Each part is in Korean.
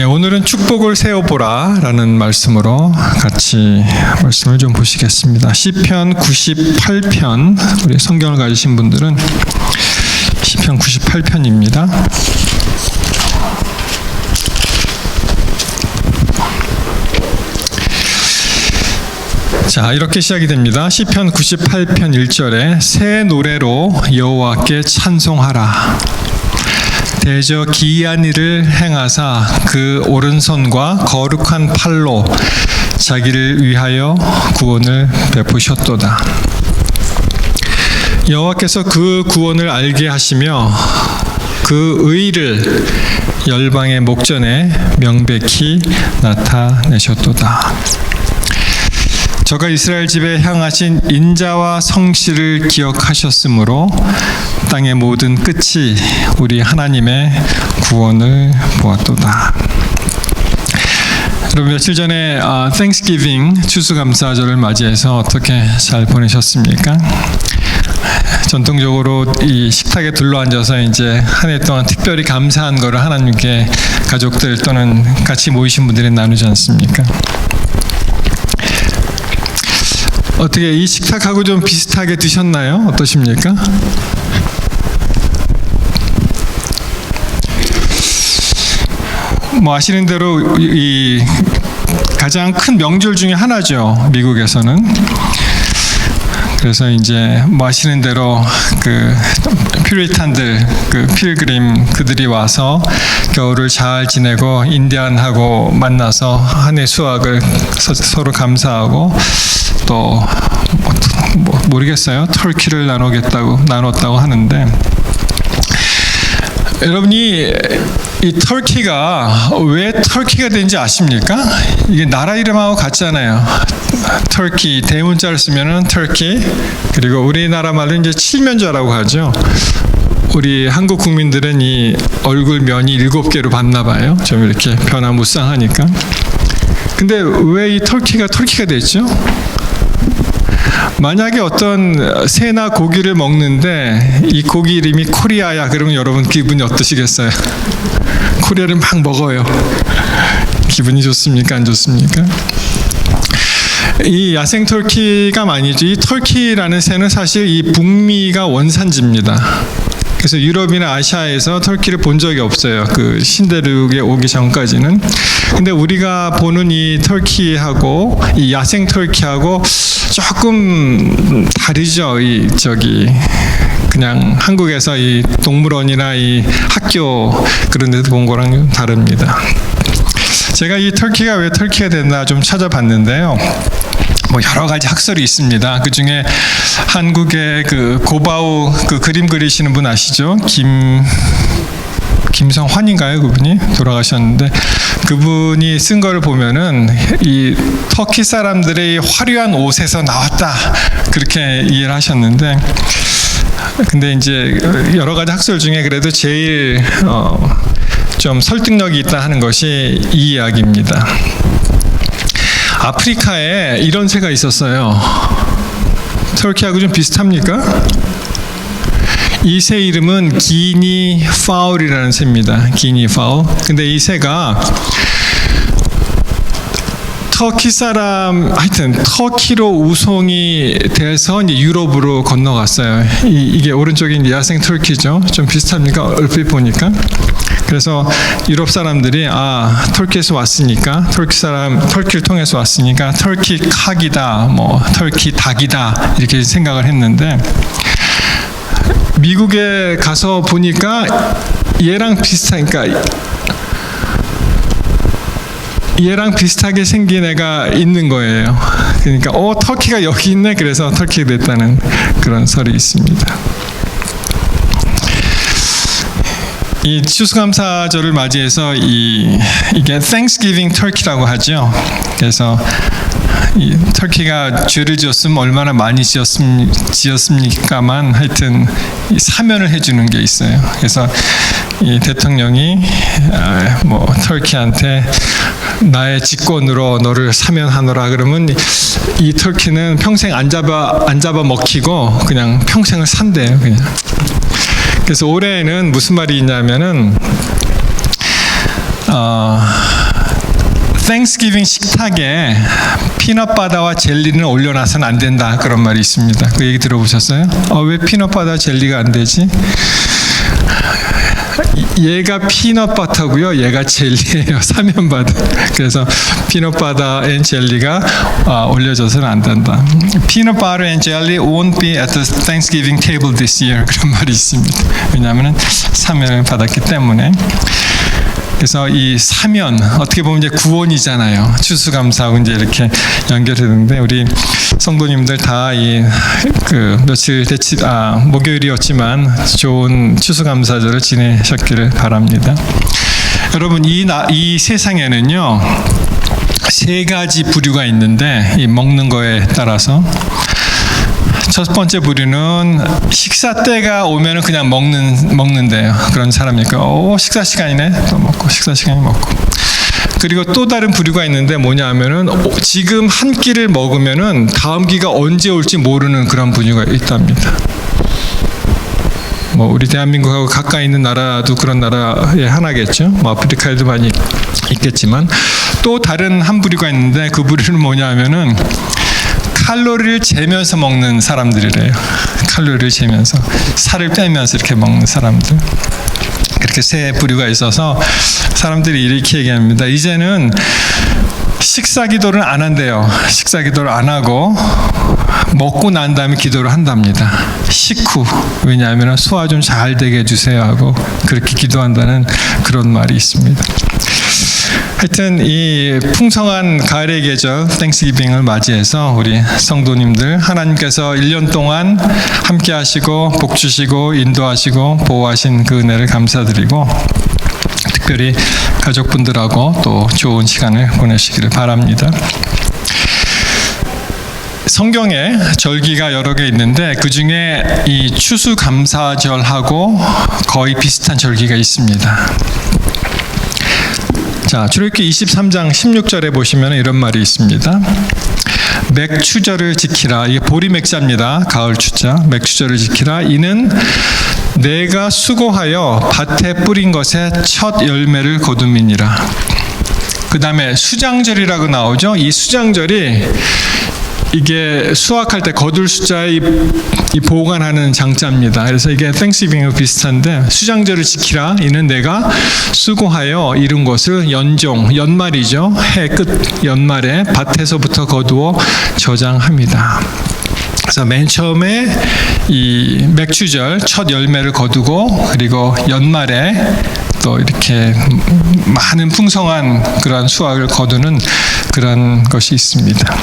오늘은 축복을 세어보라 라는 말씀으로 같이 말씀을 좀 보시겠습니다. 시편 98편, 우리 성경을 가지신 분들은 시편 98편입니다. 자, 이렇게 시작이 됩니다. 시편 98편 1절에 새 노래로 여호와께 찬송하라. 대저 기이한 일을 행하사 그 오른손과 거룩한 팔로 자기를 위하여 구원을 베푸셨도다. 여호와께서 그 구원을 알게 하시며 그 의를 열방의 목전에 명백히 나타내셨도다. 저가 이스라엘 집에 향하신 인자와 성실을 기억하셨으므로 땅의 모든 끝이 우리 하나님의 구원을 보았도다. 여러분, 며칠 전에 Thanksgiving 추수감사절을 맞이해서 어떻게 잘 보내셨습니까? 전통적으로 이 식탁에 둘러앉아서 이제 한 해 동안 특별히 감사한 거를 하나님께 가족들 또는 같이 모이신 분들이 나누지 않습니까? 어떻게 이 식탁하고 좀 비슷하게 드셨나요? 어떠십니까? 뭐 아시는 대로 이 가장 큰 명절 중에 하나죠, 미국에서는. 그래서 이제 뭐 아시는 대로 그 퓨리탄들, 그 필그림 그들이 와서 겨울을 잘 지내고 인디안하고 만나서 한 해 수확을 서로 감사하고 또 뭐 모르겠어요. 터키를 나눴다고 하는데, 여러분이 이 터키가 왜 터키가 된지 아십니까? 이게 나라 이름하고 같잖아요. 터키 대문자를 쓰면은 터키, 그리고 우리나라 말로 이제 칠면조라고 하죠. 우리 한국 국민들은 이 얼굴 면이 7개로 봤나 봐요. 좀 이렇게 변화무쌍하니까. 근데 왜 이 터키가 됐죠? 만약에 어떤 새나 고기를 먹는데 이 고기 이름이 코리아야, 그러면 여러분 기분이 어떠시겠어요? 코리아를 막 먹어요. 기분이 좋습니까? 안 좋습니까? 이 야생 터키가 아니죠. 이 터키라는 새는 사실 이 북미가 원산지입니다. 그래서 유럽이나 아시아에서 터키를 본 적이 없어요. 그 신대륙에 오기 전까지는. 근데 우리가 보는 이 터키하고 이 야생 터키하고 조금 다르죠. 그냥 한국에서 이 동물원이나 이 학교 그런 데서 본 거랑 다릅니다. 제가 이 터키가 왜 터키가 됐나 좀 찾아봤는데요. 뭐 여러 가지 학설이 있습니다. 그 중에 한국의 그 고바우 그 그림 그리시는 분 아시죠? 김성환인가요? 그분이 돌아가셨는데, 그분이 쓴 거를 보면은 이 터키 사람들의 화려한 옷에서 나왔다, 그렇게 이해를 하셨는데, 근데 이제 여러 가지 학설 중에 그래도 제일 좀 설득력이 있다 하는 것이 이 이야기입니다. 아프리카에 이런 새가 있었어요. 터키하고 좀 비슷합니까? 이 새 이름은 기니 파울이라는 새입니다. 기니 파울. 근데 이 새가 터키 사람, 하여튼 터키로 우송이 돼서 이제 유럽으로 건너갔어요. 이게 오른쪽이 이제 야생 터키죠. 좀 비슷합니까? 얼핏 보니까. 그래서 유럽 사람들이 터키에서 왔으니까, 터키를 통해서 왔으니까 터키 칵이다, 뭐 터키 닭이다, 이렇게 생각을 했는데, 미국에 가서 보니까 얘랑 비슷하게 생긴 애가 있는 거예요. 그러니까 터키가 여기 있네, 그래서 터키가 됐다는 그런 설이 있습니다. 이 추수감사절을 맞이해서 이게 Thanksgiving Turkey라고 하죠. 그래서 이 터키가 죄를 지었으면 얼마나 많이 지었습니까만, 하여튼 사면을 해주는 게 있어요. 그래서 이 대통령이 뭐 터키한테 나의 직권으로 너를 사면하노라 그러면 이 터키는 평생 안 잡아 먹히고 그냥 평생을 산대요. 그냥. 그래서 올해는 무슨 말이 있냐면은 Thanksgiving 식탁에 피넛바다와 젤리는 올려놔서는 안 된다, 그런 말이 있습니다. 그 얘기 들어보셨어요? 왜 피넛바다 젤리가 안 되지? 얘가 피넛버터고요, 얘가 젤리예요. 사면바다. 그래서 피넛바터 앤 젤리가 올려져서는 안 된다. Peanut butter and jelly won't be at the Thanksgiving table this year, 그런 말이 있습니다. 왜냐하면 사면을 받았기 때문에. 그래서 이 사면, 어떻게 보면 이제 구원이잖아요. 추수감사하고 이제 이렇게 연결되는데, 우리 성도님들 다 며칠 목요일이었지만 좋은 추수감사절을 지내셨기를 바랍니다. 여러분, 이 세상에는요, 세 가지 부류가 있는데, 이 먹는 거에 따라서. 첫 번째 부류는 식사 때가 오면은 그냥 먹는데요. 그런 사람이니까 식사 시간이네, 또 먹고, 식사 시간이 먹고. 그리고 또 다른 부류가 있는데 뭐냐 하면은 지금 한 끼를 먹으면은 다음 끼가 언제 올지 모르는 그런 부류가 있답니다. 우리 대한민국하고 가까이 있는 나라도 그런 나라의 하나겠죠. 아프리카에도 많이 있겠지만, 또 다른 한 부류가 있는데 그 부류는 뭐냐 하면은 칼로리를 재면서 먹는 사람들이래요. 칼로리를 재면서, 살을 빼면서 이렇게 먹는 사람들. 그렇게 세 부류가 있어서 사람들이 이렇게 얘기합니다. 이제는 식사 기도를 안 한대요. 식사 기도를 안 하고 먹고 난 다음에 기도를 한답니다. 식후. 왜냐하면 소화 좀 잘 되게 해주세요 하고 그렇게 기도한다는 그런 말이 있습니다. 하여튼 이 풍성한 가을의 계절 땡스기빙을 맞이해서 우리 성도님들, 하나님께서 1년 동안 함께 하시고 복 주시고 인도하시고 보호하신 그 은혜를 감사드리고, 특별히 가족분들하고 또 좋은 시간을 보내시기를 바랍니다. 성경에 절기가 여러 개 있는데 그 중에 이 추수감사절하고 거의 비슷한 절기가 있습니다. 자, 출애굽기 23장 16절에 보시면 이런 말이 있습니다. 맥추절을 지키라. 이게 보리맥자입니다. 가을 추자. 맥추절을 지키라. 이는 내가 수고하여 밭에 뿌린 것의 첫 열매를 거둠이니라. 그 다음에 수장절이라고 나오죠. 이 수장절이 이게 수확할 때 거둘 숫자의 이 보관하는 장자입니다. 그래서 이게 땡스기빙과 비슷한데, 수장절을 지키라. 이는 내가 수고하여 이룬 것을 연말이죠. 해 끝 연말에 밭에서부터 거두어 저장합니다. 그래서 맨 처음에 이 맥추절 첫 열매를 거두고, 그리고 연말에 또 이렇게 많은 풍성한 그런 수확을 거두는 그런 것이 있습니다.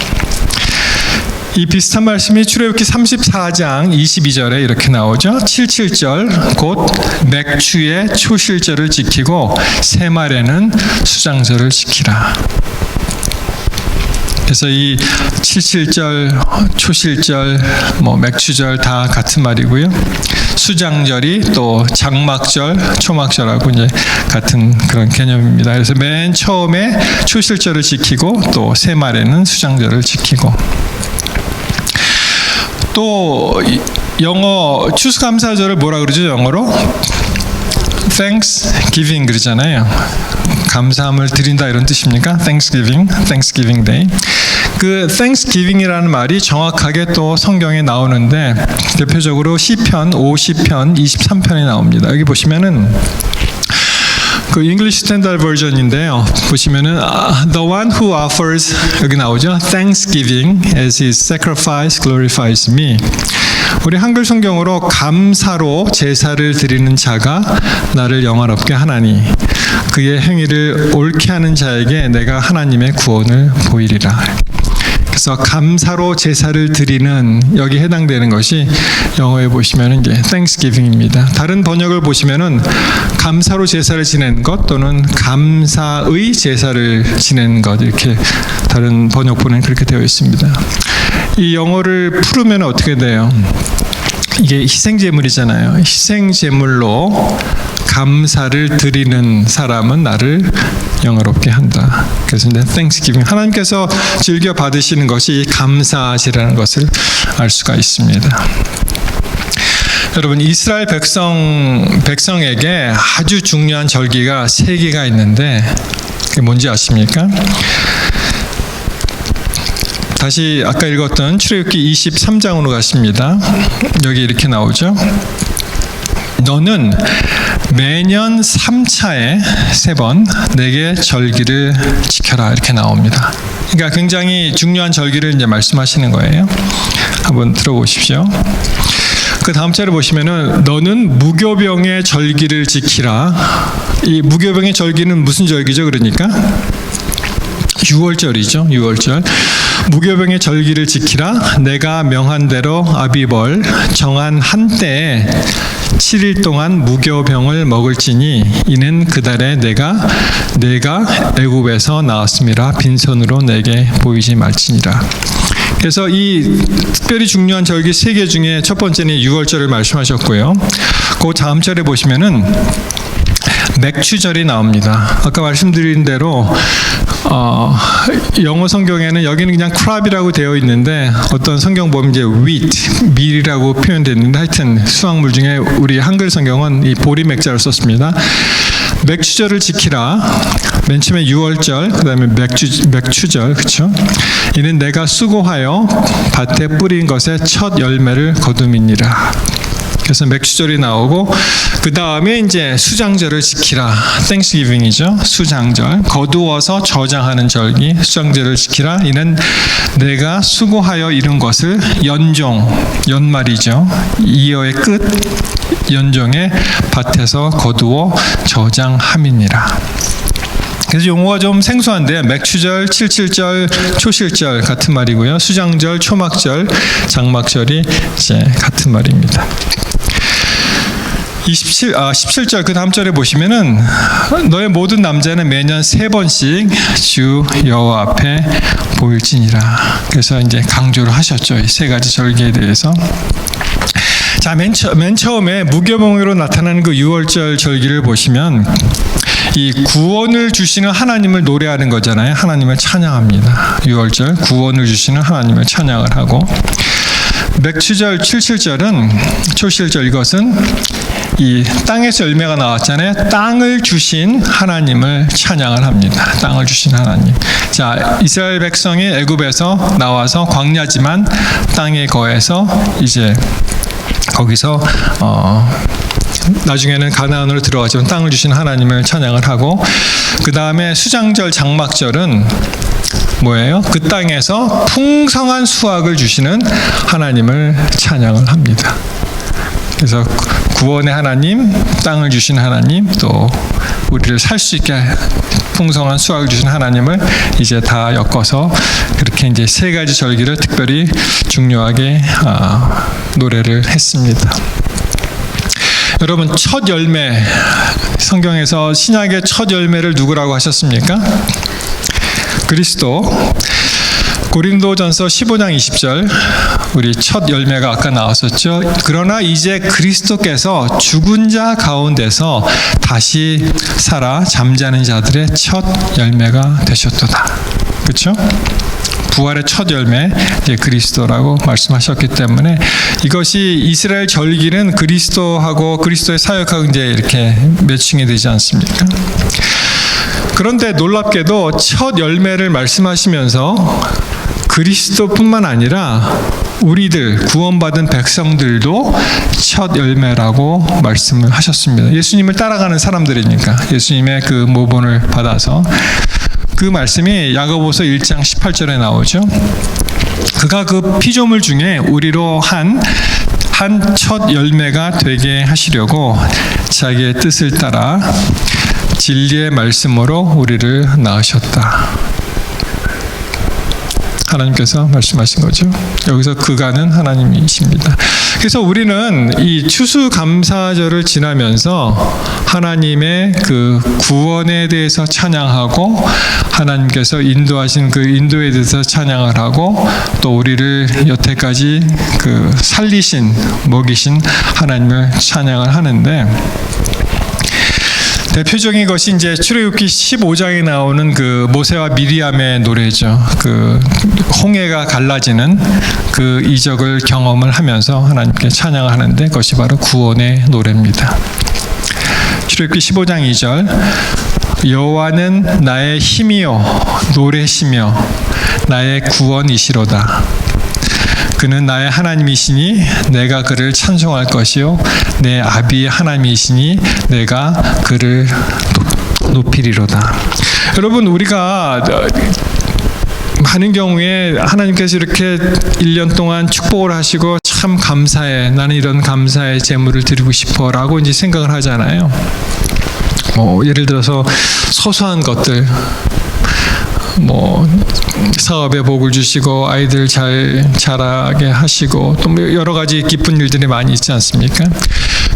이 비슷한 말씀이 출애굽기 34장 22절에 이렇게 나오죠. 77절 곧 맥추의 초실절을 지키고 새말에는 수장절을 지키라. 그래서 이 77절, 초실절, 맥추절 다 같은 말이고요. 수장절이 또 장막절, 초막절하고 이제 같은 그런 개념입니다. 그래서 맨 처음에 초실절을 지키고 또 새말에는 수장절을 지키고, 또 영어 추수감사절을 뭐라 그러죠? 영어로 Thanksgiving 그러잖아요. 감사함을 드린다 이런 뜻입니까? Thanksgiving Day. 그 Thanksgiving이라는 말이 정확하게 또 성경에 나오는데 대표적으로 시편 50편 23편에 나옵니다. 여기 보시면은 그 English Standard Version인데요. 보시면은 the one who offers, 여기 나오죠. Thanksgiving as his sacrifice glorifies me. 우리 한글 성경으로 감사로 제사를 드리는 자가 나를 영화롭게 하나니 그의 행위를 옳게 하는 자에게 내가 하나님의 구원을 보이리라. 그래서 감사로 제사를 드리는, 여기 해당되는 것이 영어에 보시면 이제 Thanksgiving입니다. 다른 번역을 보시면은 감사로 제사를 지내는 것 또는 감사의 제사를 지내는 것, 이렇게 다른 번역본에는 그렇게 되어 있습니다. 이 영어를 풀으면 어떻게 돼요? 이게 희생제물이잖아요. 희생제물로 감사를 드리는 사람은 나를 영화롭게 한다. 그래서 이제 Thanksgiving, 하나님께서 즐겨 받으시는 것이 감사시라는 것을 알 수가 있습니다. 여러분, 이스라엘 백성에게 아주 중요한 절기가 3개가 있는데 그게 뭔지 아십니까? 다시 아까 읽었던 출애굽기 23장으로 가십니다. 여기 이렇게 나오죠. 너는 매년 3차에 3번 내게 절기를 지켜라, 이렇게 나옵니다. 그러니까 굉장히 중요한 절기를 이제 말씀하시는 거예요. 한번 들어보십시오. 그 다음 절을 보시면은 너는 무교병의 절기를 지키라. 이 무교병의 절기는 무슨 절기죠? 그러니까 6월절이죠. 6월절. 무교병의 절기를 지키라. 내가 명한 대로 아비벌 정한 한때에 7일 동안 무교병을 먹을지니 이는 그달에 내가 애굽에서 나왔음이라 빈손으로 내게 보이지 말지니라. 그래서 이 특별히 중요한 절기 3개 중에 첫 번째는 6월절을 말씀하셨고요. 그 다음 절에 보시면은 맥추절이 나옵니다. 아까 말씀드린 대로 영어 성경에는 여기는 그냥 크랍이라고 되어 있는데 어떤 성경 보면 이제 wheat, 밀이라고 표현되는데 하여튼 수확물 중에 우리 한글 성경은 이 보리맥자를 썼습니다. 맥추절을 지키라. 맨 처음에 6월절, 그 다음에 맥추절, 그렇죠? 이는 내가 수고하여 밭에 뿌린 것의 첫 열매를 거둠이니라. 그래서 맥추절이 나오고 그 다음에 이제 수장절을 지키라. 땡스기빙이죠. 수장절. 거두어서 저장하는 절기. 수장절을 지키라. 이는 내가 수고하여 이룬 것을 연말이죠. 이어의 끝. 연종의 밭에서 거두어 저장함이니라. 그래서 용어가 좀 생소한데 맥추절, 칠칠절, 초실절 같은 말이고요. 수장절, 초막절, 장막절이 이제 같은 말입니다. 17절 그 다음 절에 보시면은 너의 모든 남자는 매년 3번씩 주 여호와 앞에 보일지니라. 그래서 이제 강조를 하셨죠. 이 3가지 절기에 대해서. 자, 맨 처음에 무교병으로 나타나는 그 6월절 절기를 보시면 이 구원을 주시는 하나님을 노래하는 거잖아요. 하나님을 찬양합니다. 6월절 구원을 주시는 하나님을 찬양을 하고, 맥추절, 칠칠절은 초실절, 이것은 이 땅에서 열매가 나왔잖아요. 땅을 주신 하나님을 찬양을 합니다. 땅을 주신 하나님. 자, 이스라엘 백성이 애굽에서 나와서 광야지만 땅에 거해서 이제 거기서 나중에는 가나안으로 들어가지만 땅을 주신 하나님을 찬양을 하고, 그 다음에 수장절, 장막절은 뭐예요? 그 땅에서 풍성한 수확을 주시는 하나님을 찬양을 합니다. 그래서 구원의 하나님, 땅을 주신 하나님, 또 우리를 살 수 있게 풍성한 수확을 주신 하나님을 이제 다 엮어서 그렇게 이제 3가지 절기를 특별히 중요하게 노래를 했습니다. 여러분, 첫 열매, 성경에서 신약의 첫 열매를 누구라고 하셨습니까? 그리스도. 고린도전서 15장 20절, 우리 첫 열매가 아까 나왔었죠. 그러나 이제 그리스도께서 죽은 자 가운데서 다시 살아 잠자는 자들의 첫 열매가 되셨도다. 그렇죠? 부활의 첫 열매, 이제 그리스도라고 말씀하셨기 때문에 이것이 이스라엘 절기는 그리스도하고 그리스도의 사역하고 이제 이렇게 매칭이 되지 않습니까? 그런데 놀랍게도 첫 열매를 말씀하시면서 그리스도뿐만 아니라 우리들 구원받은 백성들도 첫 열매라고 말씀을 하셨습니다. 예수님을 따라가는 사람들이니까, 예수님의 그 모본을 받아서. 그 말씀이 야고보서 1장 18절에 나오죠. 그가 그 피조물 중에 우리로 한 첫 열매가 되게 하시려고 자기의 뜻을 따라 진리의 말씀으로 우리를 낳으셨다. 하나님께서 말씀하신 거죠. 여기서 그가는 하나님이십니다. 그래서 우리는 이 추수감사절을 지나면서 하나님의 그 구원에 대해서 찬양하고, 하나님께서 인도하신 그 인도에 대해서 찬양을 하고, 또 우리를 여태까지 그 살리신, 먹이신 하나님을 찬양을 하는데, 대표적인 것이 이제 출애굽기 15장에 나오는 그 모세와 미리암의 노래죠. 그 홍해가 갈라지는 그 이적을 경험을 하면서 하나님께 찬양을 하는데 그것이 바로 구원의 노래입니다. 출애굽기 15장 2절 여호와는 나의 힘이요 노래시며 나의 구원이시로다. 그는 나의 하나님이시니 내가 그를 찬송할 것이요 내 아비의 하나님이시니 내가 그를 높이리로다. 여러분, 우리가 많은 경우에 하나님께서 이렇게 1년 동안 축복을 하시고 참 감사해, 나는 이런 감사의 제물을 드리고 싶어 라고 이제 생각을 하잖아요. 예를 들어서 소소한 것들, 사업에 복을 주시고 아이들 잘 자라게 하시고 또 여러 가지 기쁜 일들이 많이 있지 않습니까?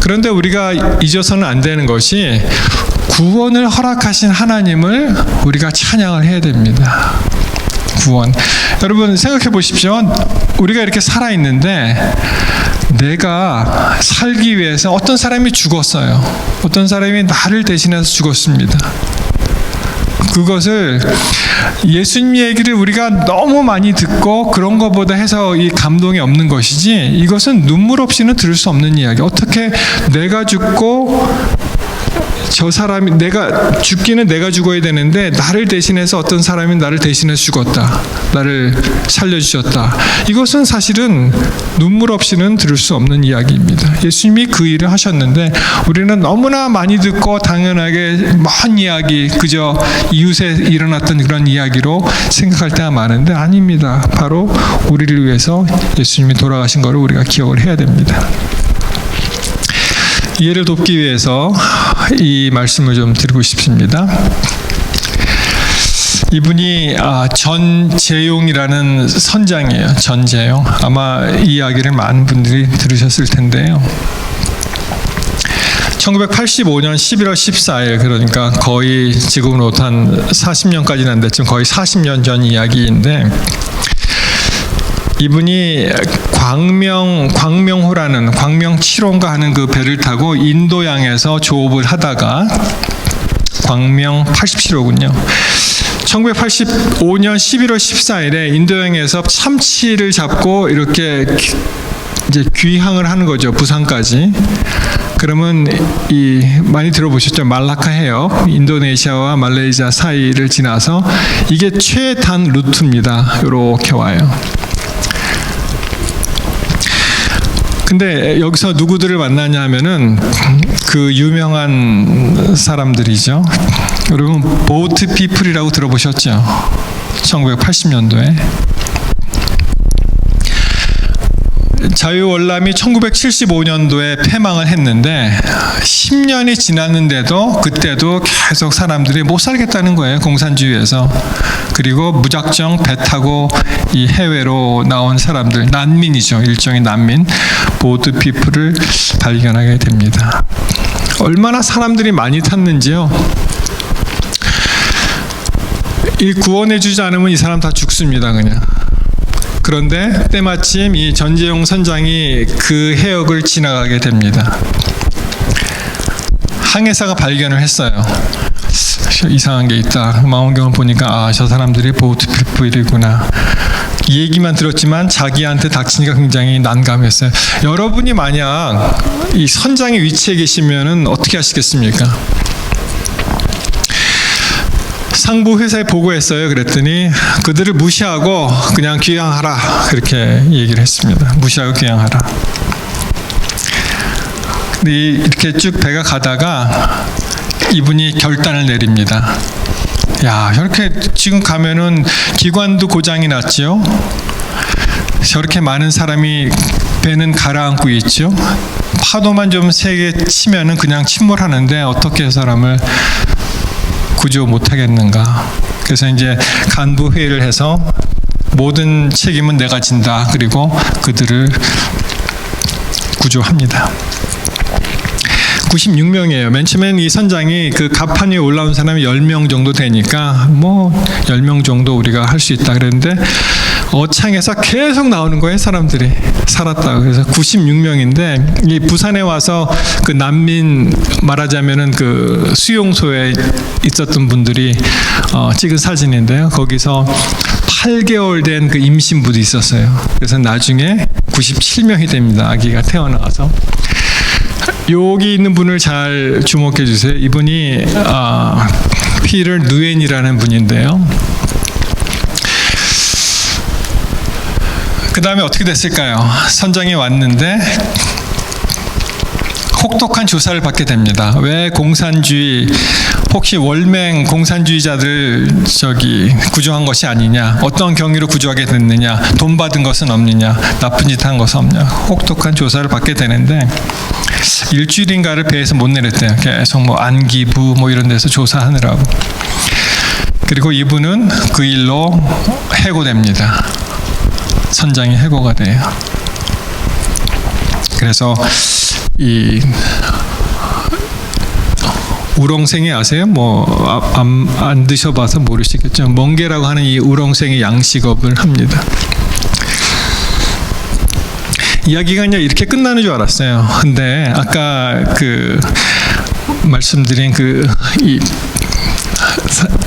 그런데 우리가 잊어서는 안 되는 것이 구원을 허락하신 하나님을 우리가 찬양을 해야 됩니다. 구원. 여러분 생각해 보십시오. 우리가 이렇게 살아있는데 내가 살기 위해서 어떤 사람이 죽었어요. 어떤 사람이 나를 대신해서 죽었습니다. 그것을 예수님 얘기를 우리가 너무 많이 듣고 그런 것보다 해서 이 감동이 없는 것이지, 이것은 눈물 없이는 들을 수 없는 이야기. 어떻게 내가 죽고 저 사람이, 내가 죽기는 내가 죽어야 되는데 나를 대신해서 어떤 사람이 나를 대신해서 죽었다, 나를 살려주셨다. 이것은 사실은 눈물 없이는 들을 수 없는 이야기입니다. 예수님이 그 일을 하셨는데 우리는 너무나 많이 듣고 당연하게 먼 이야기, 그저 이웃에 일어났던 그런 이야기로 생각할 때가 많은데 아닙니다. 바로 우리를 위해서 예수님이 돌아가신 것을 우리가 기억을 해야 됩니다. 이해를 돕기 위해서 이 말씀을 좀 드리고 싶습니다. 이분이 전재용이라는 선장이에요. 전재용. 아마 이 이야기를 많은 분들이 들으셨을 텐데요. 1985년 11월 14일, 그러니까 거의 지금으로부터 한 40년까지는 안 됐지만 거의 40년 전 이야기인데, 이분이 광명호라는 광명 7호인가 하는 그 배를 타고 인도양에서 조업을 하다가, 광명 87호군요. 1985년 11월 14일에 인도양에서 참치를 잡고 이렇게 이제 귀향을 하는 거죠. 부산까지. 그러면 많이 들어보셨죠? 말라카 해협, 인도네시아와 말레이시아 사이를 지나서 이게 최단 루트입니다. 이렇게 와요. 근데 여기서 누구들을 만나냐 하면은 그 유명한 사람들이죠. 여러분 보트 피플이라고 들어보셨죠? 1980년도에 자유월남이 1975년도에 폐망을 했는데 10년이 지났는데도 그때도 계속 사람들이 못 살겠다는 거예요. 공산주의에서. 그리고 무작정 배 타고 이 해외로 나온 사람들, 난민이죠. 일종의 난민, 보트 피플을 발견하게 됩니다. 얼마나 사람들이 많이 탔는지요. 이 구원해 주지 않으면 이 사람 다 죽습니다. 그냥. 그런데 때마침 이 전재용 선장이 그 해역을 지나가게 됩니다. 항해사가 발견을 했어요. 이상한 게 있다. 망원경을 보니까 저 사람들이 보트 피플이구나. 이 얘기만 들었지만 자기한테 닥치니까 굉장히 난감했어요. 여러분이 만약 이 선장의 위치에 계시면은 어떻게 하시겠습니까? 상부 회사에 보고했어요. 그랬더니 그들을 무시하고 그냥 귀향하라, 그렇게 얘기를 했습니다. 무시하고 귀향하라. 근데 이렇게 쭉 배가 가다가 이분이 결단을 내립니다. 야, 저렇게 지금 가면은 기관도 고장이 났죠. 저렇게 많은 사람이 배는 가라앉고 있죠. 파도만 좀 세게 치면은 그냥 침몰하는데 어떻게 사람을 구조 못하겠는가. 그래서 이제 간부 회의를 해서 모든 책임은 내가 진다. 그리고 그들을 구조합니다. 96명이에요. 맨 처음엔 이 선장이 그 갑판 위에 올라온 사람이 10명 정도 되니까 10명 정도 우리가 할 수 있다 그랬는데 어창에서 계속 나오는 거예요. 사람들이 살았다고. 그래서 96명인데 이 부산에 와서 그 난민 말하자면은 그 수용소에 있었던 분들이 찍은 사진인데요. 거기서 8개월 된 그 임신부도 있었어요. 그래서 나중에 97명이 됩니다. 아기가 태어나서. 여기 있는 분을 잘 주목해 주세요. 이분이 피터 누엔이라는 분인데요. 그 다음에 어떻게 됐을까요? 선장이 왔는데 혹독한 조사를 받게 됩니다. 왜 공산주의, 혹시 월맹 공산주의자들 구조한 것이 아니냐, 어떤 경위로 구조하게 됐느냐, 돈 받은 것은 없느냐, 나쁜 짓 한 것은 없냐, 혹독한 조사를 받게 되는데 일주일인가를 배에서 못 내렸대요. 계속 뭐 안기부 뭐 이런 데서 조사하느라고. 그리고 이분은 그 일로 해고됩니다. 선장이 해고가 돼요. 그래서 이 우렁생이 아세요? 뭐 안 드셔봐서 모르시겠죠. 멍게라고 하는 이 우렁생이 양식업을 합니다. 이야기가 그냥 이렇게 끝나는 줄 알았어요. 근데 아까 그 말씀드린 이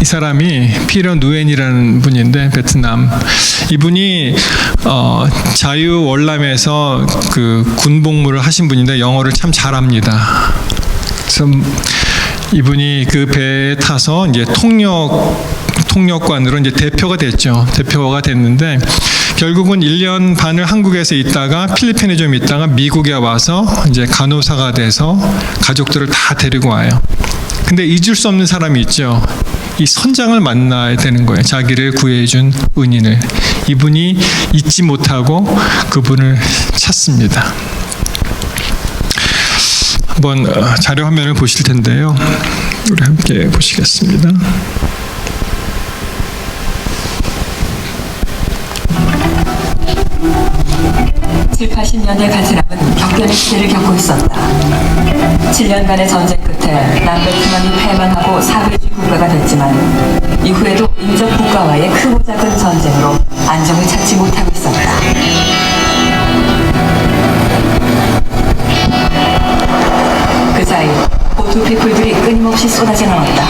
사람이 피터 누엔이라는 분인데 베트남 이분이 자유월남에서 그 군복무를 하신 분인데 영어를 참 잘합니다. 그래서 이분이 그 배에 타서 이제 통역관으로 이제 대표가 됐죠. 대표가 됐는데 결국은 1년 반을 한국에서 있다가 필리핀에 좀 있다가 미국에 와서 이제 간호사가 돼서 가족들을 다 데리고 와요. 근데 잊을 수 없는 사람이 있죠. 이 선장을 만나야 되는 거예요. 자기를 구해준 은인을. 이분이 잊지 못하고 그분을 찾습니다. 한번 자료 화면을 보실 텐데요. 우리 함께 보시겠습니다. 칠, 80년대 베트남은 격변의 시대를 겪고 있었다. 7년간의 전쟁 끝에 남베트남이 패망하고 사회주의 국가가 됐지만 이후에도 인접 국가와의 크고 작은 전쟁으로 안정을 찾지 못하고 있었다. 그 사이 보투 피플들이 끊임없이 쏟아져 나왔다.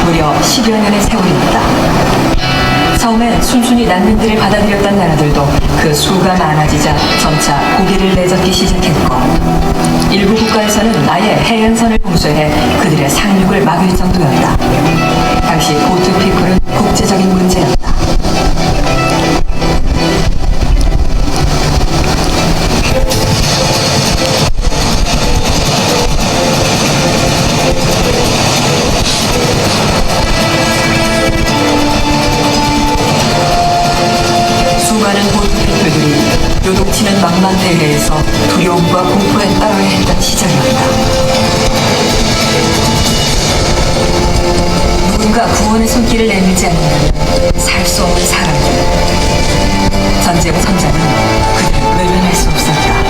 무려 10여 년의 세월이었다. 처음엔 순순히 난민들을 받아들였던 나라들도 그 수가 많아지자 점차 고개를 내젓기 시작했고 일부 국가에서는 아예 해안선을 봉쇄해 그들의 상륙을 막을 정도였다. 당시 보투 피플은 국제적인 문제였다. 수많은 보트피플들이 요동치는 망망대해에서 두려움과 공포에 따라야 했던 시절이었다. 누군가 구원의 손길을 내밀지 않으면 살 수 없는 사람들. 전쟁 선장은 그들을 외면할 수 없었다.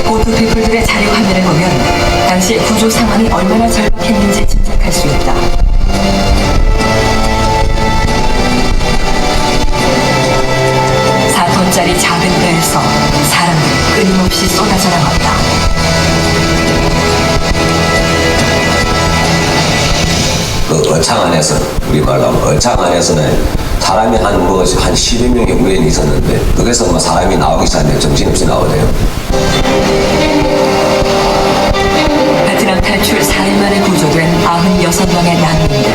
보트피플들의 자료 화면을 보면 당시 구조 상황이 얼마나 절박했는지 짐작할 수 있다. 4톤짜리 작은 배에서 사람들이 끊임없이 쏟아져 나왔다. 그 어창 안에서, 우리 말로 하면 어창 안에서는 사람이 한 10여 명의 우연이 있었는데 거기서 뭐 사람이 나오기 시작하는데 정신없이 나오네요. 베트남 탈출 4일 만에 구조된 96명의 난민들.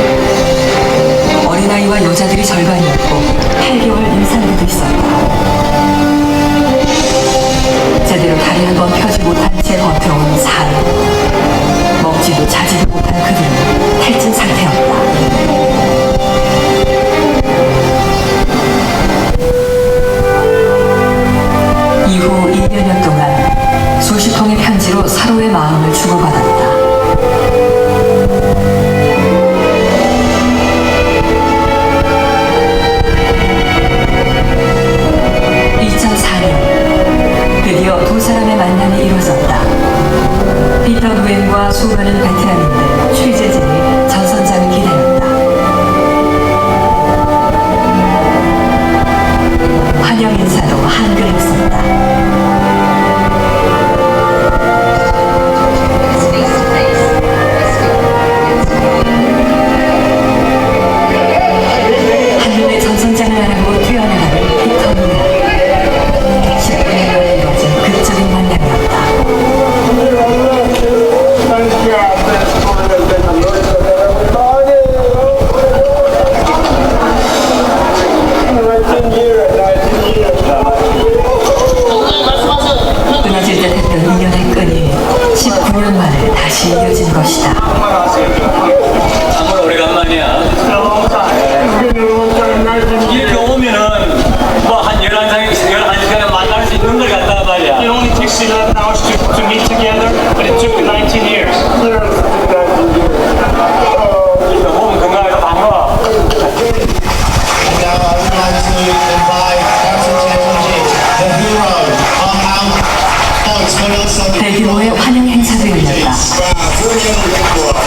어린아이와 여자들이 절반이었고 8개월 임산부도 있었다. 제대로 다리 한 번 펴지 못한 채 버텨온 삶. 먹지도 자지도 못한 그들은 탈진 상태였다. 이후 2년여 동안 수십 통의 편지로 서로의 마음을 주고받았다. 드디어 두 사람의 만남이 이루어졌다. 피터 누엔과 수많은 베트남인들, 취재진이 전 선장을 기다렸다.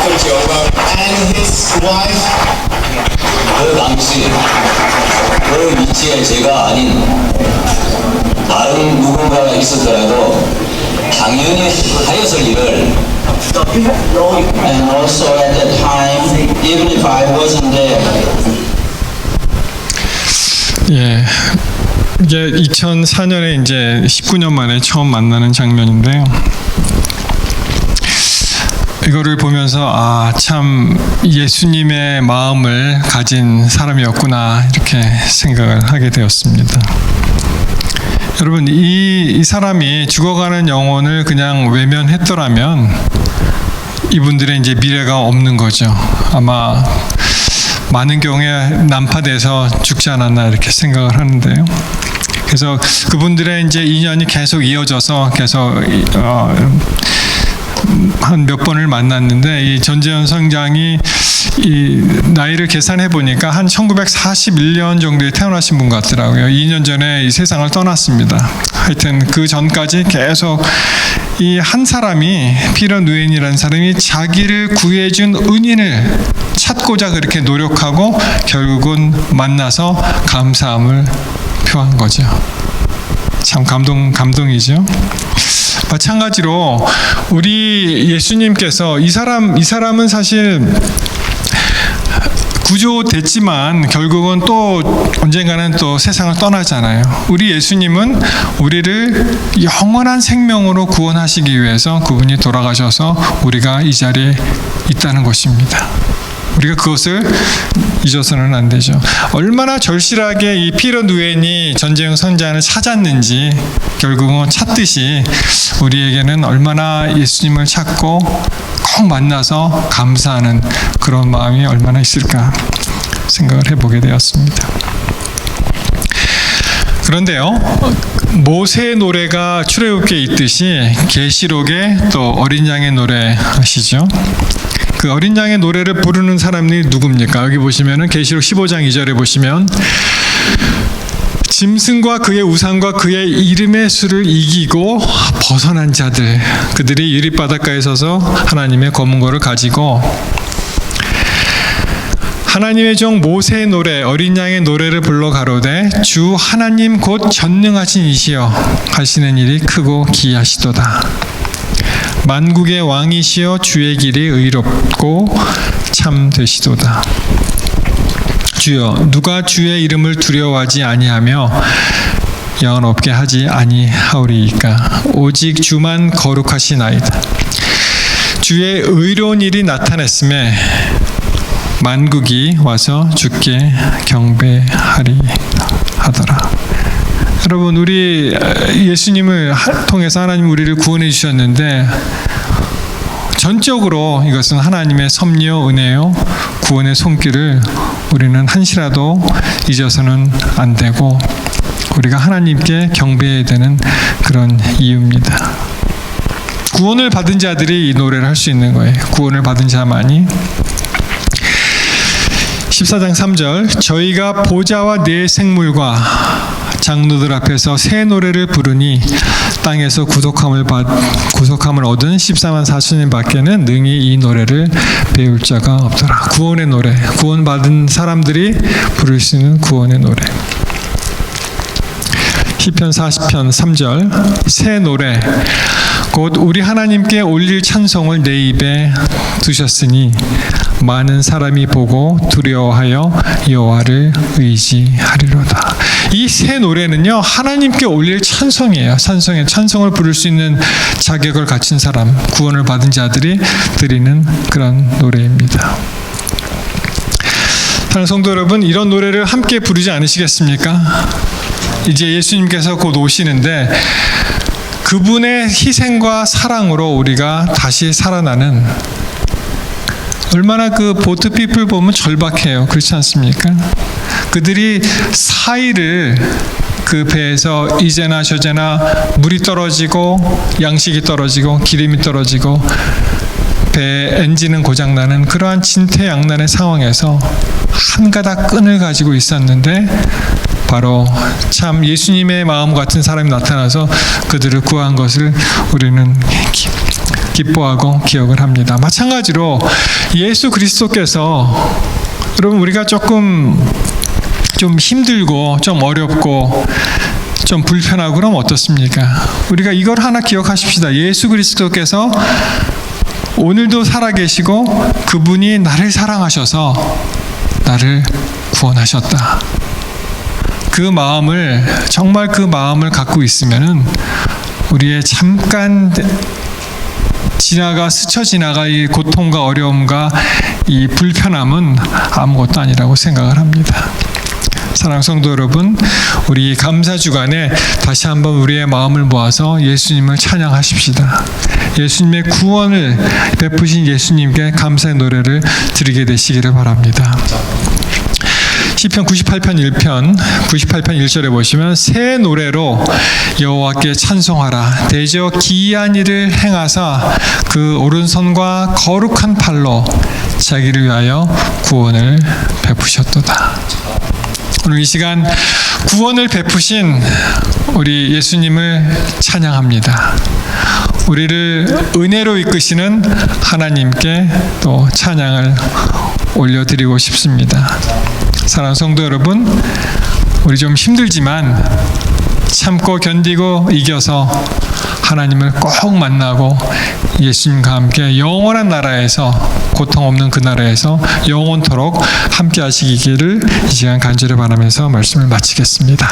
and his wife. 그 당시 그 위치에 제가 아닌 다른 누군가가 있었더라도 당연히 하였을 일을 And also at that time, even if I wasn't there, 예, 이게 2004년에 이제 19년 만에 처음 만나는 장면인데요. 이거를 보면서 참 예수님의 마음을 가진 사람이었구나 이렇게 생각을 하게 되었습니다. 여러분, 이 사람이 죽어가는 영혼을 그냥 외면했더라면 이분들의 이제 미래가 없는 거죠. 아마 많은 경우에 난파돼서 죽지 않았나 이렇게 생각을 하는데요. 그래서 그분들의 이제 인연이 계속 이어져서 계속 한 몇 번을 만났는데, 이 전재현 성장이 이 나이를 계산해 보니까 한 1941년 정도에 태어나신 분 같더라고요. 2년 전에 이 세상을 떠났습니다. 하여튼 그 전까지 계속 이 한 사람이, 피터 누엔이라는 사람이 자기를 구해준 은인을 찾고자 그렇게 노력하고 결국은 만나서 감사함을 표한 거죠. 참 감동이죠. 마찬가지로 우리 예수님께서 이 사람은 사실 구조됐지만 결국은 또 언젠가는 또 세상을 떠나잖아요. 우리 예수님은 우리를 영원한 생명으로 구원하시기 위해서 그분이 돌아가셔서 우리가 이 자리에 있다는 것입니다. 우리가 그것을 잊어서는 안 되죠. 얼마나 절실하게 이 피터 누엔이 전재영 선장을 찾았는지, 결국은 찾듯이 우리에게는 얼마나 예수님을 찾고 꼭 만나서 감사하는 그런 마음이 얼마나 있을까 생각을 해보게 되었습니다. 그런데요, 모세의 노래가 출애굽기에 있듯이 계시록에 또 어린 양의 노래 아시죠? 그 어린 양의 노래를 부르는 사람이 누굽니까? 여기 보시면은 계시록 15장 2절에 보시면 짐승과 그의 우상과 그의 이름의 수를 이기고 벗어난 자들, 그들이 유리바닷가에 서서 하나님의 검은고를 가지고 하나님의 종 모세의 노래, 어린 양의 노래를 불러 가로되 주 하나님 곧 전능하신 이시여 하시는 일이 크고 기이하시도다. 만국의 왕이시여 주의 길이 의롭고 참 되시도다. 주여, 누가 주의 이름을 두려워하지 아니하며 영원 없게 하지 아니하오리이까. 오직 주만 거룩하시나이다. 주의 의로운 일이 나타났음에 만국이 와서 주께 경배하리 하더라. 여러분, 우리 예수님을 통해서 하나님 우리를 구원해 주셨는데, 전적으로 이것은 하나님의 섭리요 은혜요 구원의 손길을 우리는 한시라도 잊어서는 안 되고 우리가 하나님께 경배해야 되는 그런 이유입니다. 구원을 받은 자들이 이 노래를 할 수 있는 거예요. 구원을 받은 자만이. 14장 3절, 저희가 보좌와 네 생물과 장로들 앞에서 새 노래를 부르니 땅에서 구속함을 얻은 14만 4천인 밖에는 능히 이 노래를 배울 자가 없더라. 구원의 노래, 구원받은 사람들이 부를 수 있는 구원의 노래. 시편 40편 3절, 새 노래 곧 우리 하나님께 올릴 찬송을 내 입에 두셨으니 많은 사람이 보고 두려워하여 여호와를 의지하리로다. 이 새 노래는요, 하나님께 올릴 찬송이에요. 찬송을 부를 수 있는 자격을 갖춘 사람, 구원을 받은 자들이 드리는 그런 노래입니다. 사랑하는 성도 여러분, 이런 노래를 함께 부르지 않으시겠습니까? 이제 예수님께서 곧 오시는데 그분의 희생과 사랑으로 우리가 다시 살아나는, 얼마나 그 보트 피플 보면 절박해요. 그렇지 않습니까? 그들이 사이를 그 배에서 이제나 저제나 물이 떨어지고 양식이 떨어지고 기름이 떨어지고 배 엔진은 고장나는 그러한 진퇴양난의 상황에서 한 가닥 끈을 가지고 있었는데 바로 참 예수님의 마음 같은 사람이 나타나서 그들을 구한 것을 우리는 기뻐하고 기억을 합니다. 마찬가지로 예수 그리스도께서 여러분 우리가 조금 좀 힘들고 좀 어렵고 좀 불편하고 그럼 어떻습니까? 우리가 이걸 하나 기억하십시다. 예수 그리스도께서 오늘도 살아계시고 그분이 나를 사랑하셔서 나를 구원하셨다. 그 마음을 정말 그 마음을 갖고 있으면은 우리의 잠깐 스쳐 지나가 이 고통과 어려움과 이 불편함은 아무것도 아니라고 생각을 합니다. 사랑하는 성도 여러분, 우리 감사 주간에 다시 한번 우리의 마음을 모아서 예수님을 찬양하십시다. 예수님의 구원을 베푸신 예수님께 감사의 노래를 드리게 되시기를 바랍니다. 시편 98편 1편 98편 1절에 보시면 새 노래로 여호와께 찬송하라. 대저 기이한 일을 행하사 그 오른손과 거룩한 팔로 자기를 위하여 구원을 베푸셨도다. 오늘 이 시간 구원을 베푸신 우리 예수님을 찬양합니다. 우리를 은혜로 이끄시는 하나님께 또 찬양을 올려드리고 싶습니다. 사랑하는 성도 여러분, 우리 좀 힘들지만 참고 견디고 이겨서 하나님을 꼭 만나고 예수님과 함께 영원한 나라에서, 고통 없는 그 나라에서 영원토록 함께 하시기를 이 시간 간절히 바라면서 말씀을 마치겠습니다.